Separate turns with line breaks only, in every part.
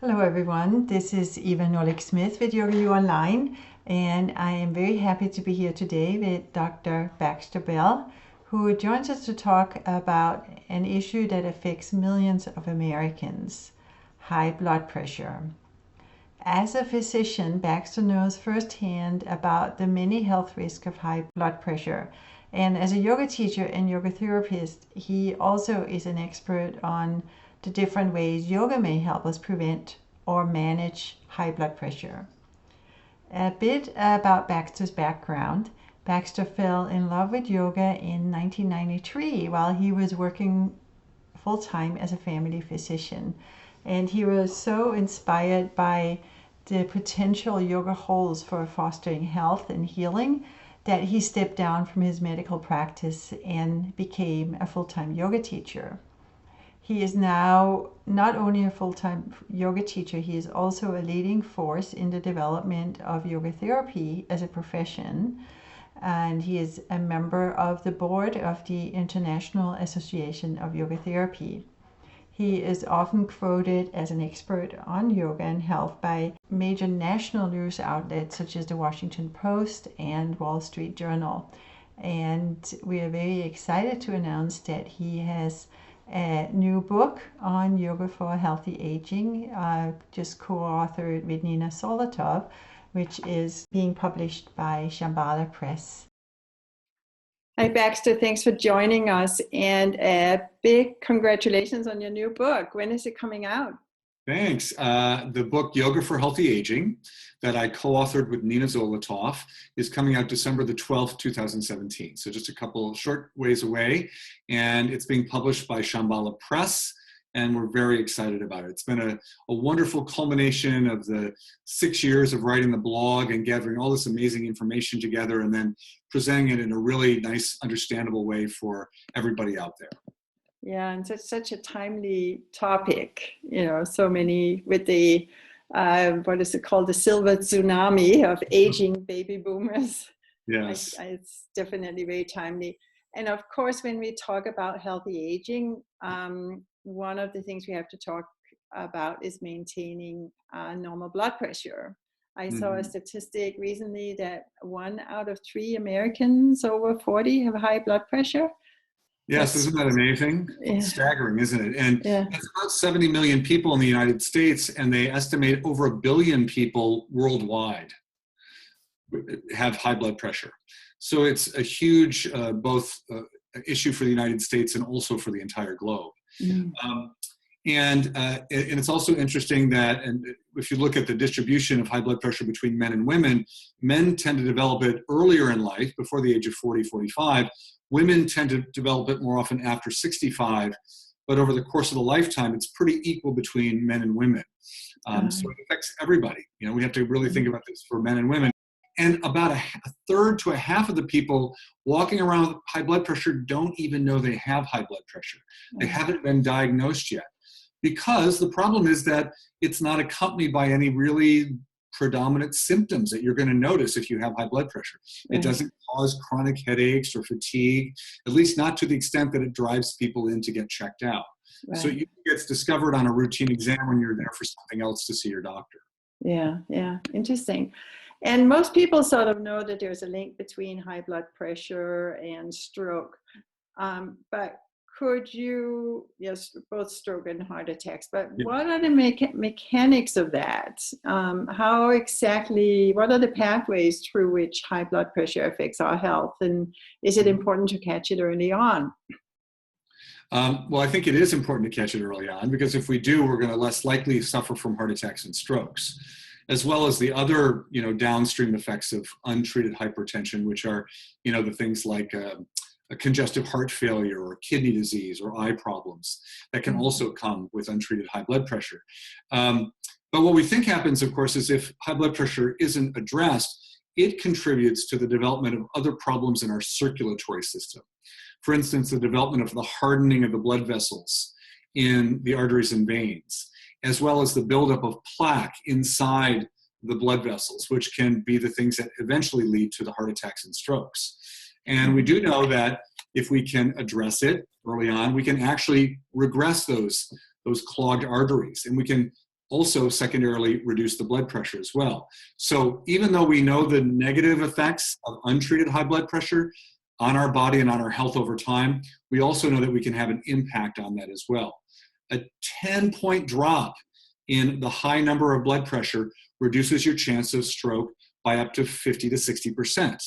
Hello everyone, this is Eva Nolik-Smith with Yoga U Online, and I am very happy to be here today with Dr. Baxter Bell, who joins us to talk about an issue that affects millions of Americans, high blood pressure. As a physician, Baxter knows firsthand about the many health risks of high blood pressure. And as a yoga teacher and yoga therapist, he also is an expert on the different ways yoga may help us prevent or manage high blood pressure. A bit about Baxter's background. Baxter fell in love with yoga in 1993 while he was working full-time as a family physician. And he was so inspired by the potential yoga holds for fostering health and healing that he stepped down from his medical practice and became a full-time yoga teacher. He is now not only a full-time yoga teacher, he is also a leading force in the development of yoga therapy as a profession. And he is a member of the board of the International Association of Yoga Therapy. He is often quoted as an expert on yoga and health by major national news outlets such as the Washington Post and Wall Street Journal. And we are very excited to announce that he has a new book on yoga for healthy aging, just co-authored with Nina Solotov, which is being published by Shambhala Press.
Hi, Baxter. Thanks for joining us. And a big congratulations on your new book. When is it coming out?
Thanks. The book, Yoga for Healthy Aging, that I co-authored with Nina Zolotov, is coming out December the 12th, 2017. So just a couple short ways away. And it's being published by Shambhala Press. And we're very excited about it. It's been a wonderful culmination of the 6 years of writing the blog and gathering all this amazing information together and then presenting it in a really nice, understandable way for everybody out there.
Yeah, and such a timely topic, so many with the, what is it called, the silver tsunami of aging baby boomers.
Yes.
It's definitely very timely. And of course, when we talk about healthy aging, one of the things we have to talk about is maintaining normal blood pressure. I saw a statistic recently that 1 out of 3 Americans over 40 have high blood pressure.
Yes, isn't that amazing?
Yeah.
Staggering, isn't it? And
yeah.
That's about 70 million people in the United States, and they estimate over 1 billion people worldwide have high blood pressure. So it's a huge issue for the United States and also for the entire globe. And it's also interesting that, and if you look at the distribution of high blood pressure between men and women, men tend to develop it earlier in life, before the age of 40, 45. Women tend to develop it more often after 65, but over the course of the lifetime, it's pretty equal between men and women. So it affects everybody. We have to really think about this for men and women. And about a third to a half of the people walking around with high blood pressure don't even know they have high blood pressure. They haven't been diagnosed yet. Because the problem is that it's not accompanied by any really predominant symptoms that you're going to notice if you have high blood pressure. It doesn't cause chronic headaches or fatigue, at least not to the extent that it drives people in to get checked out. So it gets discovered on a routine exam when you're there for something else to see your doctor.
Yeah, interesting. And most people sort of know that there's a link between high blood pressure and stroke. But could you, yes, both stroke and heart attacks, but what are the mechanics of that? How exactly, what are the pathways through which high blood pressure affects our health? And is it important to catch it early on?
Well, I think it is important to catch it early on, because if we do, we're going to less likely suffer from heart attacks and strokes, as well as the other, downstream effects of untreated hypertension, which are, the things like a congestive heart failure or kidney disease or eye problems that can also come with untreated high blood pressure. But what we think happens, of course, is if high blood pressure isn't addressed, it contributes to the development of other problems in our circulatory system. For instance, the development of the hardening of the blood vessels in the arteries and veins, as well as the buildup of plaque inside the blood vessels, which can be the things that eventually lead to the heart attacks and strokes. And we do know that if we can address it early on, we can actually regress those clogged arteries, and we can also secondarily reduce the blood pressure as well. So even though we know the negative effects of untreated high blood pressure on our body and on our health over time, we also know that we can have an impact on that as well. A 10-point drop in the high number of blood pressure reduces your chance of stroke by up to 50 to 60%.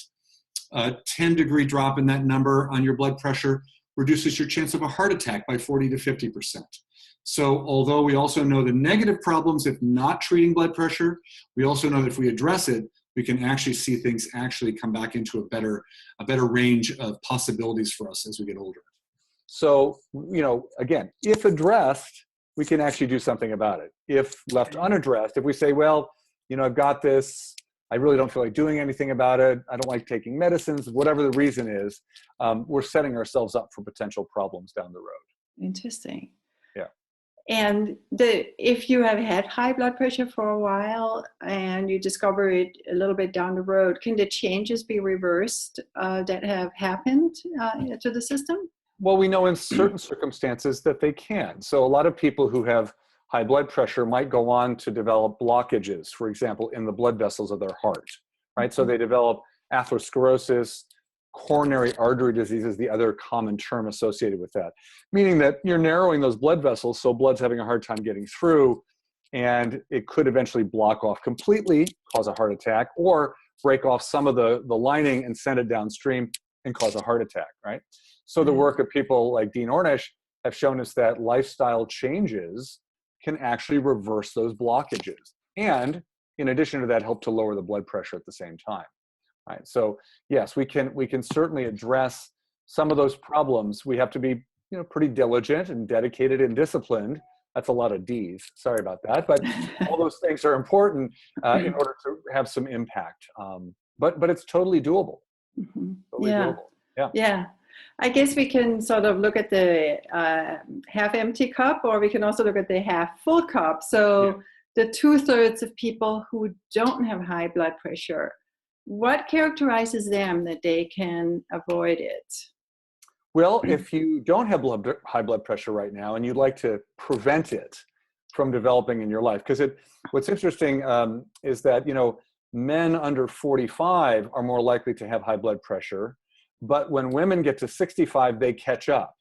A 10-degree drop in that number on your blood pressure reduces your chance of a heart attack by 40 to 50%. So although we also know the negative problems if not treating blood pressure, we also know that if we address it, we can actually see things actually come back into a better range of possibilities for us as we get older.
So, again, if addressed, we can actually do something about it. If left unaddressed, if we say, well, I've got this, I really don't feel like doing anything about it, I don't like taking medicines, whatever the reason is, we're setting ourselves up for potential problems down the road.
Interesting.
Yeah.
And if you have had high blood pressure for a while and you discover it a little bit down the road, can the changes be reversed that have happened to the system?
Well, we know in certain circumstances that they can. So a lot of people who have high blood pressure might go on to develop blockages, for example, in the blood vessels of their heart, right? So they develop atherosclerosis, coronary artery disease is the other common term associated with that, meaning that you're narrowing those blood vessels, so blood's having a hard time getting through, and it could eventually block off completely, cause a heart attack, or break off some of the lining and send it downstream and cause a heart attack, right? So the work of people like Dean Ornish have shown us that lifestyle changes can actually reverse those blockages. And in addition to that, help to lower the blood pressure at the same time, right? So yes, we can certainly address some of those problems. We have to be pretty diligent and dedicated and disciplined. That's a lot of D's, sorry about that. But all those things are important in order to have some impact. But it's totally doable.
Mm-hmm.
Totally doable. Yeah.
Yeah. I guess we can sort of look at the half empty cup, or we can also look at the half full cup. So the 2/3 of people who don't have high blood pressure, what characterizes them that they can avoid it?
Well, if you don't have high blood pressure right now and you'd like to prevent it from developing in your life, because what's interesting is that, men under 45 are more likely to have high blood pressure. But when women get to 65, they catch up.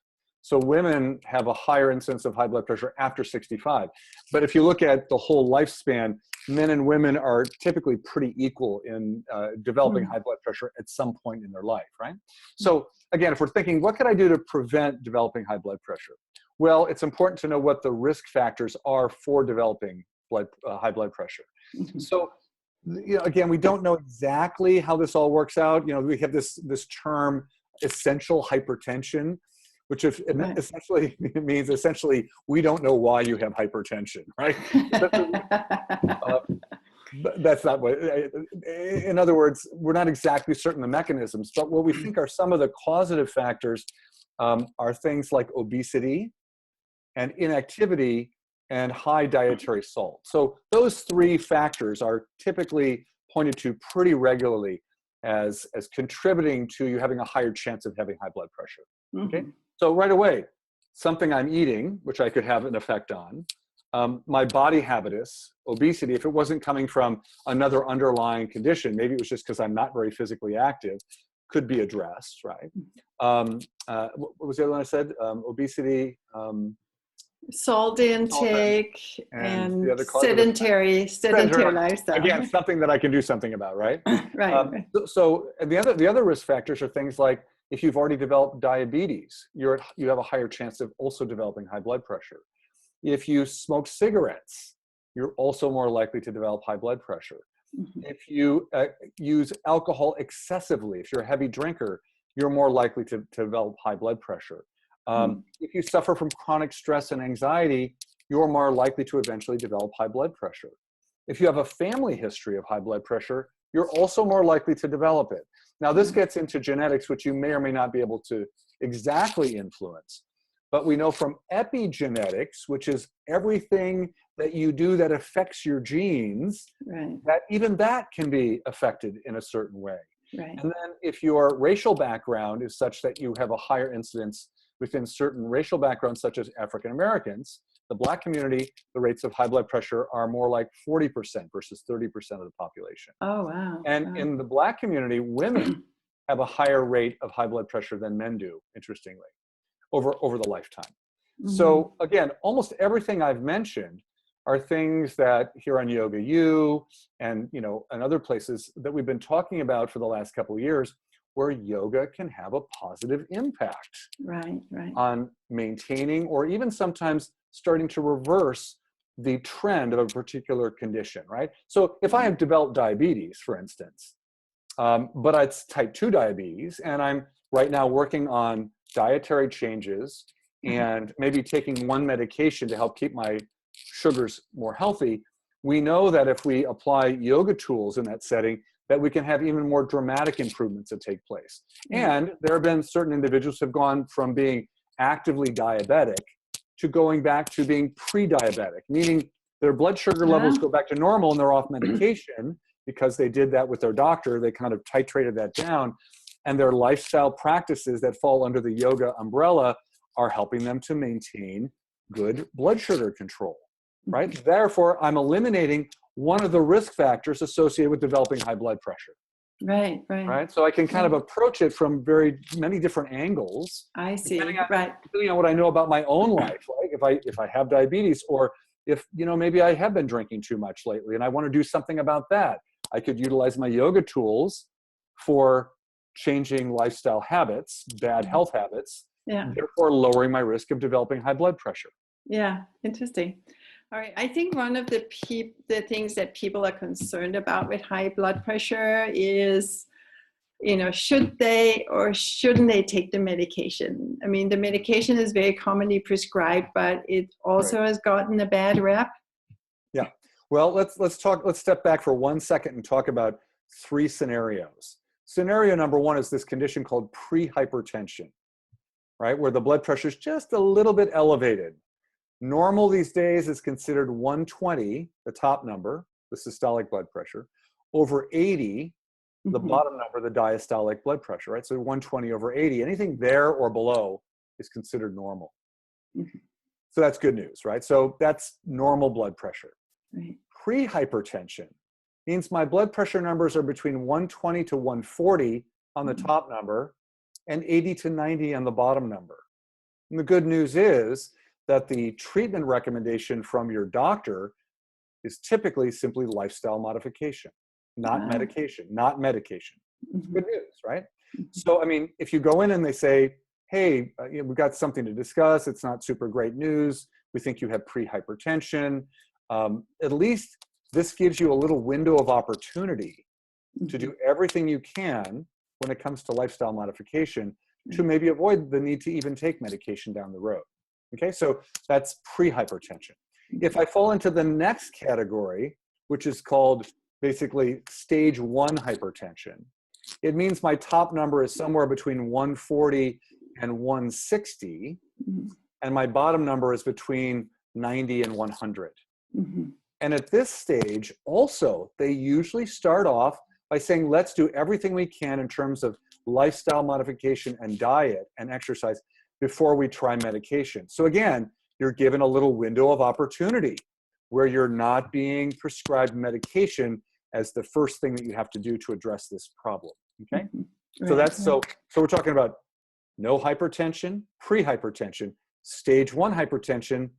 So women have a higher incidence of high blood pressure after 65. But if you look at the whole lifespan, men and women are typically pretty equal in developing high blood pressure at some point in their life, right? So again, if we're thinking, what can I do to prevent developing high blood pressure? Well, it's important to know what the risk factors are for developing high blood pressure. So again, we don't know exactly how this all works out. We have this term essential hypertension, which essentially means we don't know why you have hypertension, right? That's not what, in other words, we're not exactly certain the mechanisms, but what we think are some of the causative factors are things like obesity and inactivity and high dietary salt. So those three factors are typically pointed to pretty regularly as contributing to you having a higher chance of having high blood pressure. Okay, so right away, something I'm eating, which I could have an effect on, my body habitus, obesity, if it wasn't coming from another underlying condition, maybe it was just because I'm not very physically active, could be addressed, right? What was the other one I said? Obesity,
salt intake, and
the other
sedentary lifestyle.
Again, something that I can do something about, right?
Right.
So the other risk factors are things like if you've already developed diabetes, you have a higher chance of also developing high blood pressure. If you smoke cigarettes, you're also more likely to develop high blood pressure. If you use alcohol excessively, if you're a heavy drinker, you're more likely to develop high blood pressure. If you suffer from chronic stress and anxiety, you're more likely to eventually develop high blood pressure. If you have a family history of high blood pressure, you're also more likely to develop it. Now, this gets into genetics, which you may or may not be able to exactly influence. But we know from epigenetics, which is everything that you do that affects your genes, that even that can be affected in a certain way. And then if your racial background is such that you have a higher incidence within certain racial backgrounds, such as African Americans, The Black community, the rates of high blood pressure are more like 40% versus 30% of the population.
Oh, wow.
And
Wow.
in the Black community, women have a higher rate of high blood pressure than men do, interestingly, over the lifetime. So again, almost everything I've mentioned are things that here on Yoga U and and other places that we've been talking about for the last couple of years, where yoga can have a positive impact
Right, right.
on maintaining or even sometimes starting to reverse the trend of a particular condition, right? So if I have developed diabetes, for instance, but it's type 2 diabetes, and I'm right now working on dietary changes and maybe taking one medication to help keep my sugars more healthy, we know that if we apply yoga tools in that setting, that we can have even more dramatic improvements that take place. And there have been certain individuals who have gone from being actively diabetic to going back to being pre-diabetic, meaning their blood sugar levels go back to normal and they're off medication because they did that with their doctor. They kind of titrated that down, and their lifestyle practices that fall under the yoga umbrella are helping them to maintain good blood sugar control, right? Therefore, I'm eliminating one of the risk factors associated with developing high blood pressure.
Right, right.
Right? So I can kind of approach it from very many different angles.
I see.
Depending on,
Right.
depending on what I know about my own life, like if I have diabetes, or if maybe I have been drinking too much lately and I want to do something about that, I could utilize my yoga tools for changing lifestyle habits, bad health habits, therefore lowering my risk of developing high blood pressure.
Yeah, interesting. All right, I think one of the things that people are concerned about with high blood pressure is, should they or shouldn't they take the medication? I mean, the medication is very commonly prescribed, but it also has gotten a bad rep.
Yeah. Well, let's step back for 1 second and talk about 3 scenarios. Scenario number 1 is this condition called prehypertension, right? Where the blood pressure is just a little bit elevated. Normal these days is considered 120, the top number, the systolic blood pressure, over 80, the bottom number, the diastolic blood pressure, right? So 120 over 80, anything there or below is considered normal. So that's good news, right? So that's normal blood pressure.
Right.
Prehypertension means my blood pressure numbers are between 120 to 140 on the top number and 80 to 90 on the bottom number. And the good news is that the treatment recommendation from your doctor is typically simply lifestyle modification, not medication, not medication. It's good news, right? So, I mean, if you go in and they say, hey, we've got something to discuss, it's not super great news, we think you have prehypertension, at least this gives you a little window of opportunity to do everything you can when it comes to lifestyle modification to maybe avoid the need to even take medication down the road. Okay, so that's prehypertension. If I fall into the next category, which is called basically stage 1 hypertension, it means my top number is somewhere between 140 and 160, and my bottom number is between 90 and 100. And at this stage, also, they usually start off by saying, let's do everything we can in terms of lifestyle modification and diet and exercise before we try medication. So again, you're given a little window of opportunity where you're not being prescribed medication as the first thing that you have to do to address this problem. Okay? So that's so we're talking about no hypertension, prehypertension, stage 1 hypertension,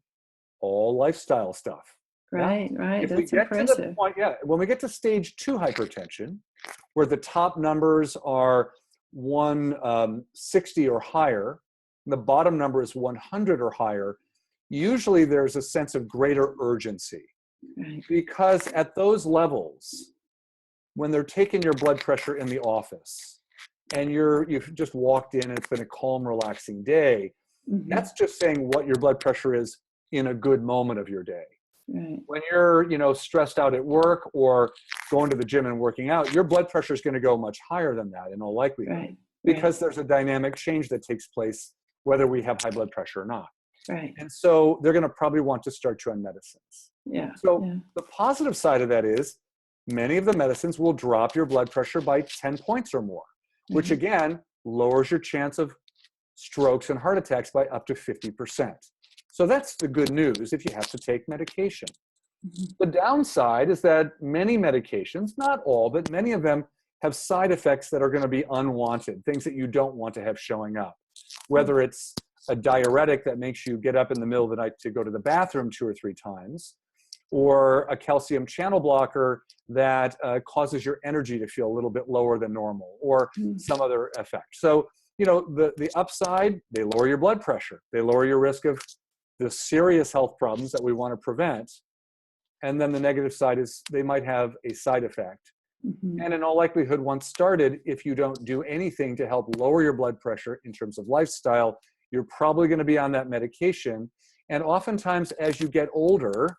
all lifestyle stuff.
Right, right.
If
That's
we get
impressive.
to the point, when we get to stage 2 hypertension, where the top numbers are 160 or higher, and the bottom number is 100 or higher, usually there's a sense of greater urgency.
Right.
Because at those levels, when they're taking your blood pressure in the office, and you've just walked in and it's been a calm, relaxing day, that's just saying what your blood pressure is in a good moment of your day.
Right.
When you're, stressed out at work or going to the gym and working out, your blood pressure is going to go much higher than that in all likelihood,
Right.
because there's a dynamic change that takes place whether we have high blood pressure or not.
Right.
And so they're going to probably want to start you on medicines.
Yeah.
So the positive side of that is many of the medicines will drop your blood pressure by 10 points or more, which again lowers your chance of strokes and heart attacks by up to 50%. So that's the good news if you have to take medication. The downside is that many medications, not all, but many of them have side effects that are going to be unwanted, things that you don't want to have showing up. Whether it's a diuretic that makes you get up in the middle of the night to go to the bathroom 2 or 3 times, or a calcium channel blocker that causes your energy to feel a little bit lower than normal, or some other effect. So, you know, the upside, they lower your blood pressure. They lower your risk of the serious health problems that we want to prevent. And then the negative side is they might have a side effect. And in all likelihood, once started, if you don't do anything to help lower your blood pressure in terms of lifestyle, you're probably going to be on that medication. And oftentimes, as you get older,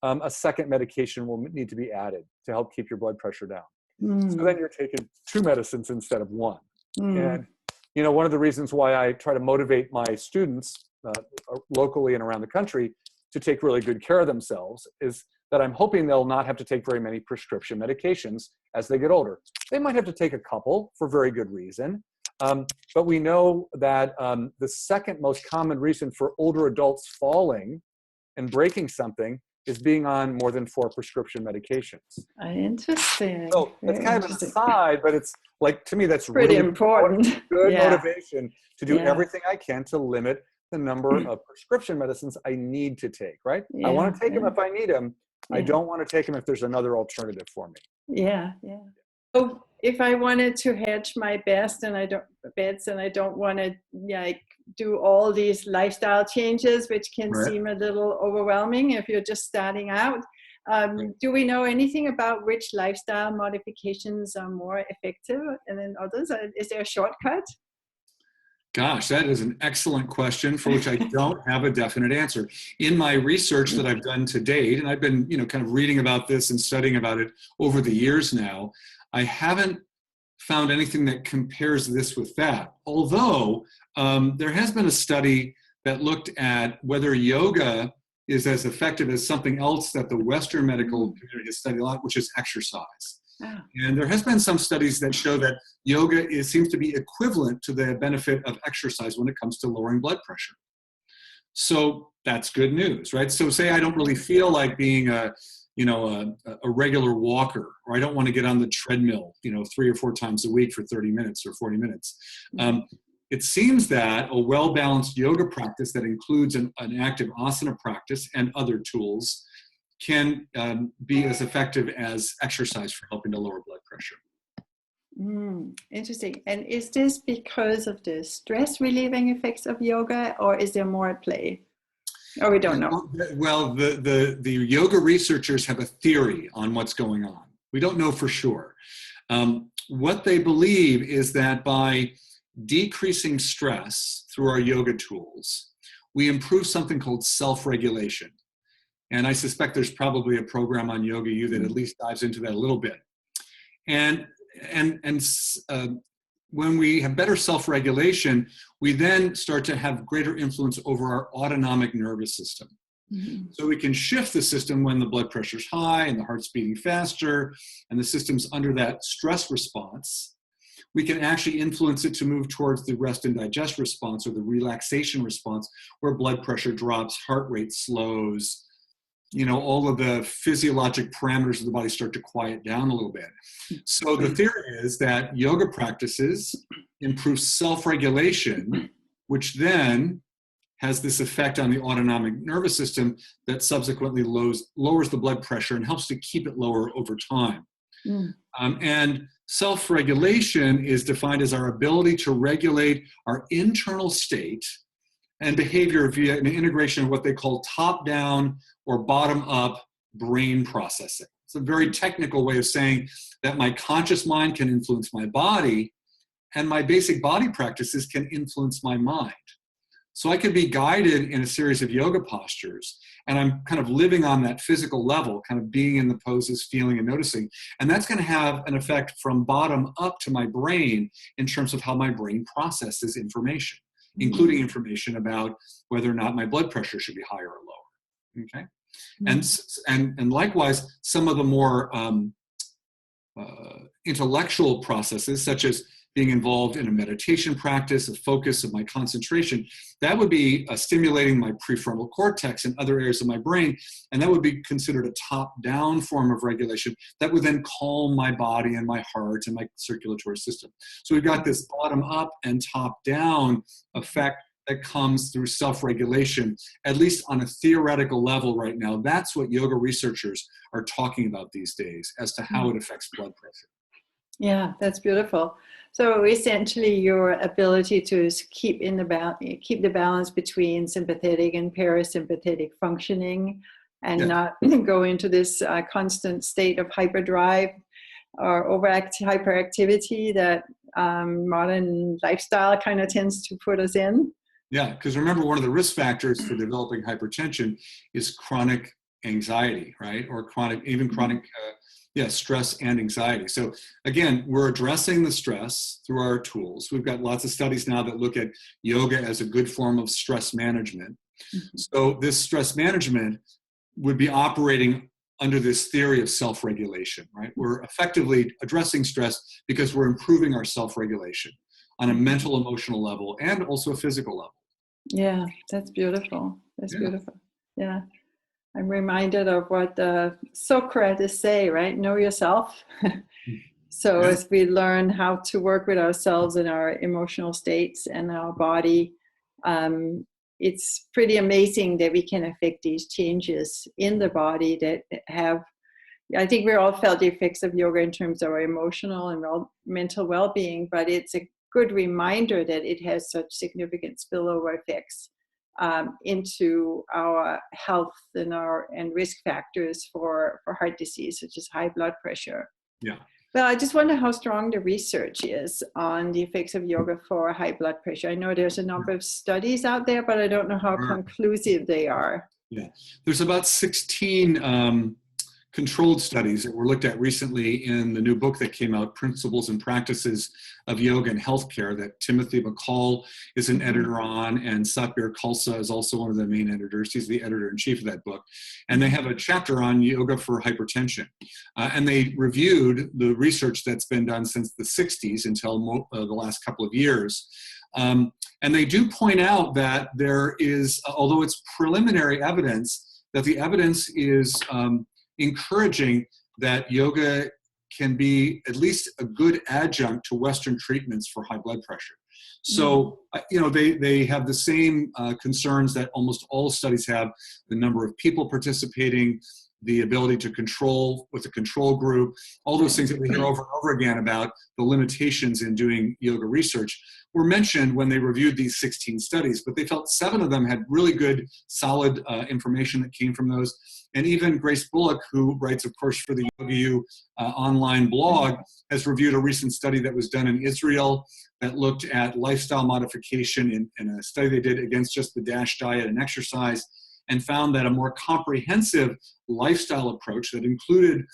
a second medication will need to be added to help keep your blood pressure down. So then you're taking 2 medicines instead of 1. And, you know, one of the reasons why I try to motivate my students locally and around the country to take really good care of themselves is that I'm hoping they'll not have to take very many prescription medications as they get older. They might have to take a couple for very good reason. But we know that the second most common reason for older adults falling and breaking something is being on more than 4 prescription medications.
Interesting.
So it's kind of an aside, but it's like, to me, that's
pretty
really
important.
Good motivation to do everything I can to limit the number of prescription medicines I need to take, right? I want to take them if I need them. I don't want to take them if there's another alternative for me.
Yeah. So if I wanted to hedge my bets and I don't want to like do all these lifestyle changes, which can seem a little overwhelming if you're just starting out, do we know anything about which lifestyle modifications are more effective than others? Is there a shortcut?
Gosh, that is an excellent question for which I don't have a definite answer. In my research that I've done to date, and I've been, you know, kind of reading about this and studying about it over the years now, I haven't found anything that compares this with that. Although there has been a study that looked at whether yoga is as effective as something else that the Western medical community has studied a lot, which is exercise. Oh. And there has been some studies that show that yoga seems to be equivalent to the benefit of exercise when it comes to lowering blood pressure. So that's good news, right? So say I don't really feel like being a regular walker, or I don't want to get on the treadmill, 3 or 4 times a week for 30 minutes or 40 minutes. It seems that a well-balanced yoga practice that includes an active asana practice and other tools can be as effective as exercise for helping to lower blood pressure.
Interesting. And is this because of the stress relieving effects of yoga, or is there more at play? Or we don't know.
Well, the yoga researchers have a theory on what's going on. We don't know for sure. What they believe is that by decreasing stress through our yoga tools, we improve something called self-regulation. And I suspect there's probably a program on Yoga U that at least dives into that a little bit. And when we have better self-regulation, we then start to have greater influence over our autonomic nervous system. So we can shift the system when the blood pressure's high and the heart's beating faster and the system's under that stress response. We can actually influence it to move towards the rest and digest response, or the relaxation response, where blood pressure drops, heart rate slows, all of the physiologic parameters of the body start to quiet down a little bit. So the theory is that yoga practices improve self-regulation, which then has this effect on the autonomic nervous system that subsequently lowers the blood pressure and helps to keep it lower over time. And self-regulation is defined as our ability to regulate our internal state and behavior via an integration of what they call top-down or bottom-up brain processing. It's a very technical way of saying that my conscious mind can influence my body, and my basic body practices can influence my mind. So I could be guided in a series of yoga postures, and I'm kind of living on that physical level, kind of being in the poses, feeling and noticing. And that's going to have an effect from bottom up to my brain in terms of how my brain processes information, including information about whether or not my blood pressure should be higher or lower. Okay, and likewise, some of the more intellectual processes, such as being involved in a meditation practice, a focus of my concentration, that would be stimulating my prefrontal cortex and other areas of my brain. And that would be considered a top-down form of regulation that would then calm my body and my heart and my circulatory system. So we've got this bottom-up and top-down effect that comes through self-regulation, at least on a theoretical level right now. That's what yoga researchers are talking about these days as to how it affects blood pressure.
Yeah, that's beautiful. So essentially, your ability to keep the balance between sympathetic and parasympathetic functioning, and not go into this constant state of hyperdrive or hyperactivity that modern lifestyle kind of tends to put us in.
Yeah, because remember, one of the risk factors for developing hypertension is chronic anxiety, right? Or chronic stress and anxiety. So again, we're addressing the stress through our tools. We've got lots of studies now that look at yoga as a good form of stress management. So this stress management would be operating under this theory of self-regulation, right? We're effectively addressing stress because we're improving our self-regulation on a mental, emotional level, and also a physical level.
Yeah, that's beautiful. That's beautiful. Yeah. I'm reminded of what Socrates say, right? Know yourself. So as we learn how to work with ourselves and our emotional states and our body, it's pretty amazing that we can affect these changes in the body that have, I think we all felt the effects of yoga in terms of our emotional and mental well-being, but it's a good reminder that it has such significant spillover effects into our health and risk factors for heart disease, such as high blood pressure.
Yeah.
Well, I just wonder how strong the research is on the effects of yoga for high blood pressure. I know there's a number of studies out there, but I don't know how conclusive they are.
Yeah, there's about 16 controlled studies that were looked at recently in the new book that came out, Principles and Practices of Yoga and Healthcare, that Timothy McCall is an editor on, and Satbir Khalsa is also one of the main editors. He's the editor-in-chief of that book. And they have a chapter on yoga for hypertension. And they reviewed the research that's been done since the 60s until the last couple of years. And they do point out that there is, although it's preliminary evidence, that the evidence is encouraging that yoga can be at least a good adjunct to Western treatments for high blood pressure. So, they have the same concerns that almost all studies have: the number of people participating, the ability to control with a control group, all those things that we hear over and over again about the limitations in doing yoga research were mentioned when they reviewed these 16 studies, but they felt 7 of them had really good, solid information that came from those. And even Grace Bullock, who writes, of course, for the YogaU online blog, has reviewed a recent study that was done in Israel that looked at lifestyle modification in a study they did against just the DASH diet and exercise, and found that a more comprehensive lifestyle approach that included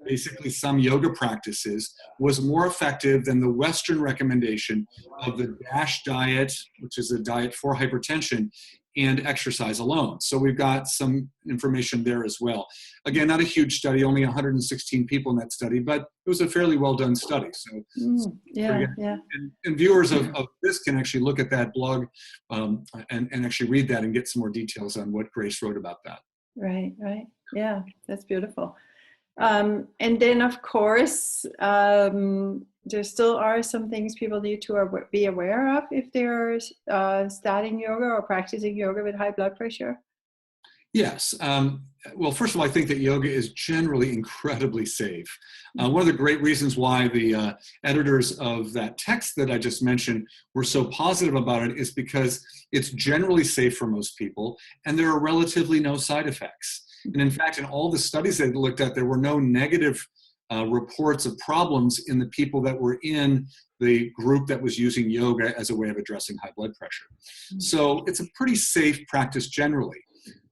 basically some yoga practices was more effective than the Western recommendation of the DASH diet, which is a diet for hypertension, and exercise alone. So we've got some information there as well. Again, not a huge study, only 116 people in that study, but it was a fairly well done study. So, and viewers of this can actually look at that blog and actually read that and get some more details on what Grace wrote about that.
Right. Yeah, that's beautiful. And then, of course, there still are some things people need to be aware of if they're starting yoga or practicing yoga with high blood pressure.
Yes. Well, first of all, I think that yoga is generally incredibly safe. One of the great reasons why the editors of that text that I just mentioned were so positive about it is because it's generally safe for most people, and there are relatively no side effects. And in fact, in all the studies they looked at, there were no negative reports of problems in the people that were in the group that was using yoga as a way of addressing high blood pressure. So it's a pretty safe practice generally.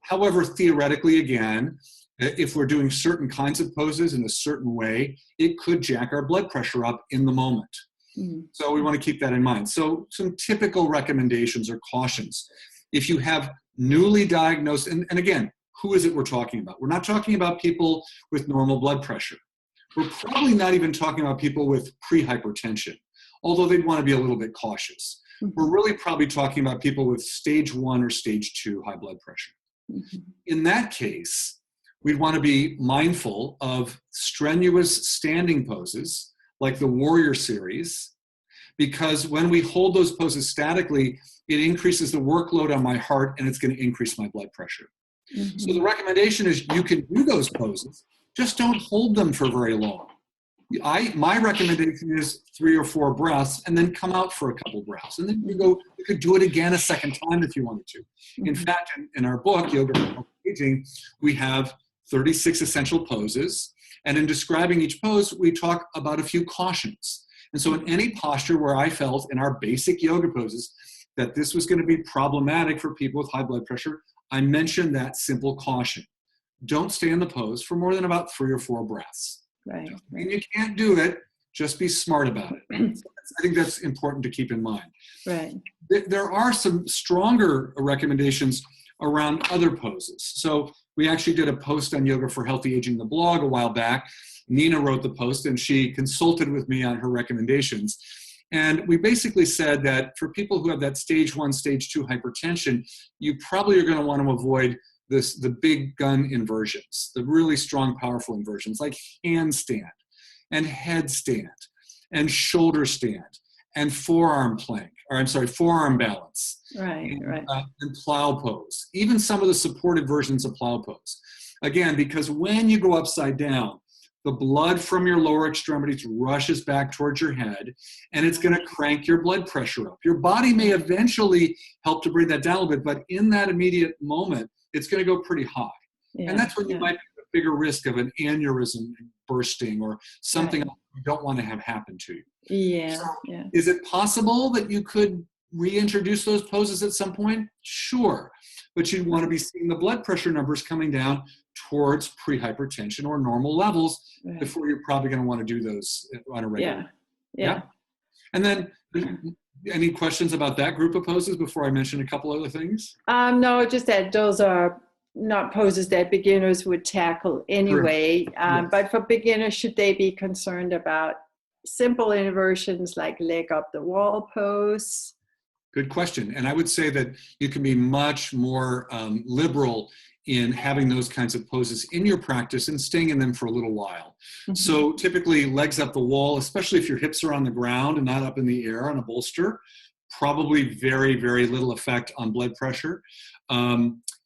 However, theoretically, again, if we're doing certain kinds of poses in a certain way, it could jack our blood pressure up in the moment. So we want to keep that in mind. So some typical recommendations or cautions. If you have newly diagnosed, and again, who is it we're talking about? We're not talking about people with normal blood pressure. We're probably not even talking about people with pre-hypertension. although they'd want to be a little bit cautious. We're really probably talking about people with stage 1 or stage 2 high blood pressure. In that case, we'd want to be mindful of strenuous standing poses like the warrior series, because when we hold those poses statically, it increases the workload on my heart and it's going to increase my blood pressure. So the recommendation is you can do those poses, just don't hold them for very long. My recommendation is 3 or 4 breaths and then come out for a couple breaths. And then you could do it again a second time if you wanted to. In fact, in our book, Yoga for Healthy Aging, we have 36 essential poses. And in describing each pose, we talk about a few cautions. And so in any posture where I felt in our basic yoga poses that this was going to be problematic for people with high blood pressure, I mentioned that simple caution. Don't stay in the pose for more than about 3 or 4 breaths.
Right.
And you can't do it, just be smart about it. So I think that's important to keep in mind.
Right.
There are some stronger recommendations around other poses. So we actually did a post on Yoga for Healthy Aging, the blog, a while back. Nina wrote the post and she consulted with me on her recommendations. And we basically said that for people who have that stage 1, stage 2 hypertension, you probably are going to want to avoid the big gun inversions, the really strong, powerful inversions like handstand and headstand and shoulder stand and forearm balance.
Right, right.
And plow pose, even some of the supported versions of plow pose. Again, because when you go upside down, the blood from your lower extremities rushes back towards your head, and it's going to crank your blood pressure up. Your body may eventually help to bring that down a little bit, but in that immediate moment, it's going to go pretty high. Yeah, and that's when you might have a bigger risk of an aneurysm bursting or something else you don't want to have happen to you.
Yeah,
so is it possible that you could reintroduce those poses at some point? Sure. But you'd want to be seeing the blood pressure numbers coming down towards pre-hypertension or normal levels before you're probably going to want to do those on a regular basis.
Yeah.
And then any questions about that group of poses before I mention a couple other things?
No, just that those are not poses that beginners would tackle anyway.
Yes.
But for beginners, should they be concerned about simple inversions like leg up the wall pose?
Good question. And I would say that you can be much more liberal in having those kinds of poses in your practice and staying in them for a little while. So typically legs up the wall, especially if your hips are on the ground and not up in the air on a bolster, probably very, very little effect on blood pressure.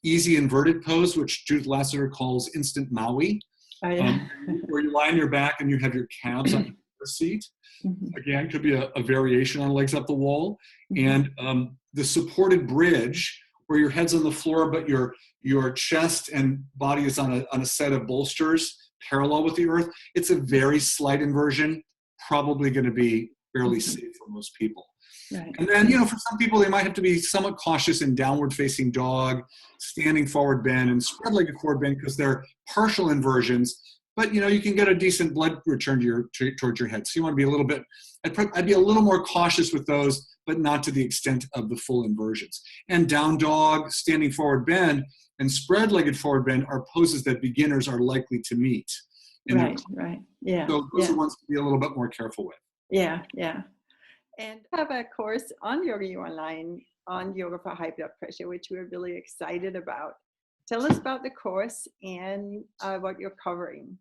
Easy inverted pose, which Judith Lassiter calls instant Maui, where you lie on your back and you have your calves on the seat. Again, could be a variation on legs up the wall. And the supported bridge, where your head's on the floor, but your chest and body is on a set of bolsters parallel with the earth. It's a very slight inversion, probably going to be fairly safe for most people.
Right.
And then, for some people, they might have to be somewhat cautious in downward facing dog, standing forward bend, and spread legged forward bend because they're partial inversions. But you can get a decent blood return towards your head. So you want to be a little bit, I'd be a little more cautious with those, but not to the extent of the full inversions. And down dog, standing forward bend, and spread legged forward bend are poses that beginners are likely to meet.
Right. Yeah.
So those are ones to be a little bit more careful with.
Yeah. And I have a course on Yoga U Online on yoga for high blood pressure, which we're really excited about. Tell us about the course and what you're covering.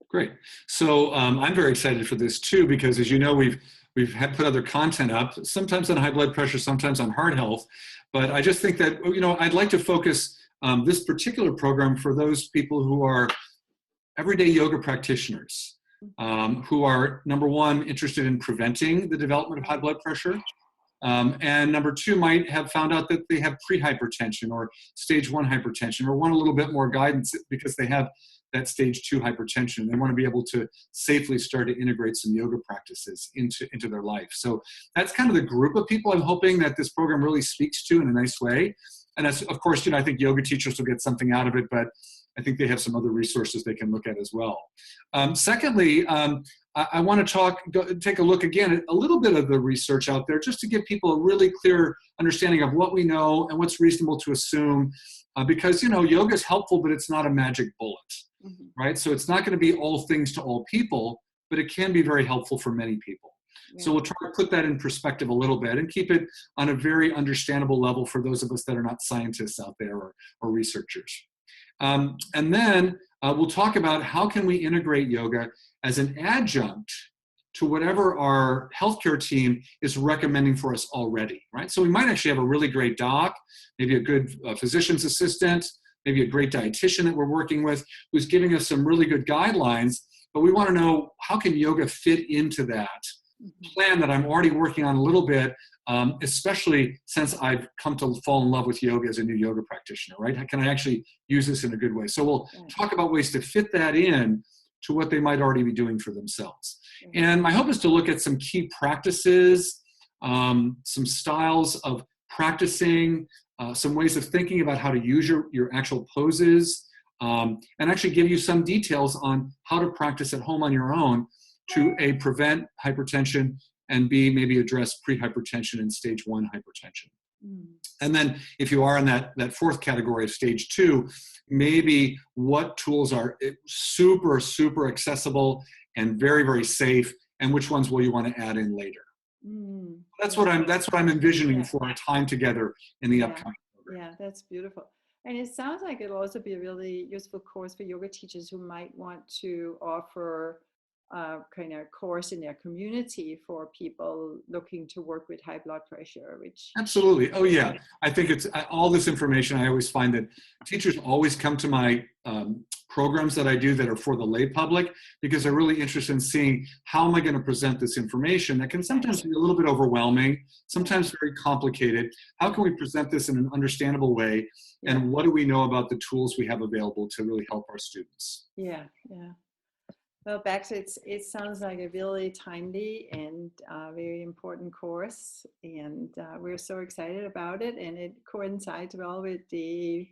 Great. So I'm very excited for this too, because as you know, we've put other content up, sometimes on high blood pressure, sometimes on heart health. But I just think that, I'd like to focus this particular program for those people who are everyday yoga practitioners, who are, number one, interested in preventing the development of high blood pressure. And number two, might have found out that they have pre-hypertension or stage 1 hypertension, or want a little bit more guidance because they have that stage 2 hypertension. They want to be able to safely start to integrate some yoga practices into their life. So that's kind of the group of people I'm hoping that this program really speaks to in a nice way. And that's, of course, I think yoga teachers will get something out of it, but I think they have some other resources they can look at as well. Secondly, I want to take a look again at a little bit of the research out there, just to give people a really clear understanding of what we know and what's reasonable to assume, because yoga is helpful, but it's not a magic bullet, right? So it's not going to be all things to all people, but it can be very helpful for many people. So we'll try to put that in perspective a little bit and keep it on a very understandable level for those of us that are not scientists out there or researchers. And then we'll talk about how can we integrate yoga as an adjunct to whatever our healthcare team is recommending for us already, right? So we might actually have a really great doc, maybe a good physician's assistant, maybe a great dietitian that we're working with who's giving us some really good guidelines, but we want to know how can yoga fit into that plan that I'm already working on a little bit, especially since I've come to fall in love with yoga as a new yoga practitioner, right? Can I actually use this in a good way? So we'll talk about ways to fit that in to what they might already be doing for themselves. And my hope is to look at some key practices, some styles of practicing, some ways of thinking about how to use your actual poses, and actually give you some details on how to practice at home on your own to A, prevent hypertension, and B, maybe address pre-hypertension and stage 1 hypertension. And then if you are in that fourth category of stage 2, maybe what tools are super, super accessible and very, very safe, and which ones will you want to add in later? That's what I'm envisioning for our time together in the upcoming program.
Yeah, that's beautiful. And it sounds like it'll also be a really useful course for yoga teachers who might want to offer kind of course in their community for people looking to work with high blood pressure, which
absolutely. Oh yeah, I think it's all this information. I always find that teachers always come to my programs that I do that are for the lay public because they're really interested in seeing how am I going to present this information that can sometimes be a little bit overwhelming, sometimes very complicated. How can we present this in an understandable way, and what do we know about the tools we have available to really help our students?
Yeah. Well, Baxter, it sounds like a really timely and very important course, and we're so excited about it, and it coincides well with the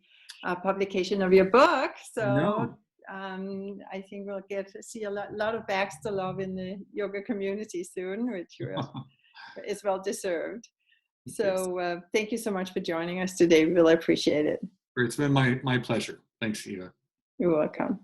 publication of your book. So I think we'll get to see a lot of Baxter love in the yoga community soon, which is well deserved. So thank you so much for joining us today. Really appreciate it.
It's been my pleasure. Thanks, Eva.
You're welcome.